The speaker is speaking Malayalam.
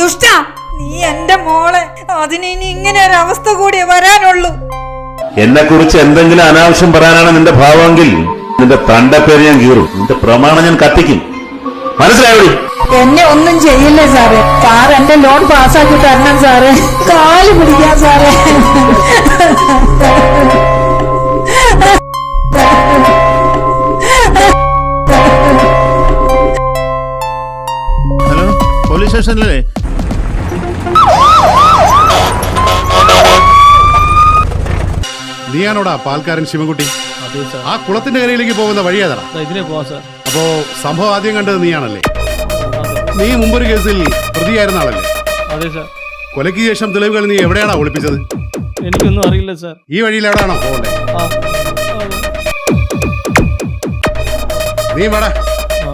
ദുഷ്ട, നീ എന്റെ മോളെ, അതിന് ഇനി ഇങ്ങനെ ഒരു അവസ്ഥ കൂടി വരാനുള്ളൂ. എന്നെ കുറിച്ച് എന്തെങ്കിലും അനാവശ്യം പറയാനാണ് നിന്റെ ഭാവമെങ്കിൽ നിന്റെ തണ്ടപ്പേര് ഞാൻ കീറും, നിന്റെ പ്രമാണം ഞാൻ കത്തിക്കും. മനസ്സിലായോ? എന്നെ ഒന്നും ചെയ്യില്ലേ സാറേ. സാർ എന്റെ ലോൺ പാസ്സാക്കി തരണം സാറേ. കാല് പിടിക്കാൻ സാറേ. ഹലോ, പോലീസ് സ്റ്റേഷനിലല്ലേ? നീയാണോടാ പാൽക്കാരൻ ശിവൻകുട്ടി? ആ കുളത്തിന്റെ കരയിലേക്ക് പോകുന്ന വഴിയേതാ? അപ്പോ സംഭവം ആദ്യം കണ്ടത് നീയാണല്ലേ? നീ മുമ്പൊരു കേസിൽ പ്രതിയായിരുന്ന ആളല്ലേ? അതെ സാർ. കൊലയ്ക്ക് ശേഷം തെളിവുകൾ നീ എവിടെയാണോ ഒളിപ്പിച്ചത്? എനിക്കൊന്നും അറിയില്ല സാർ. ഈ വഴിയിൽ എവിടെയാണോ പോകണ്ടേ? നീ വേടാ.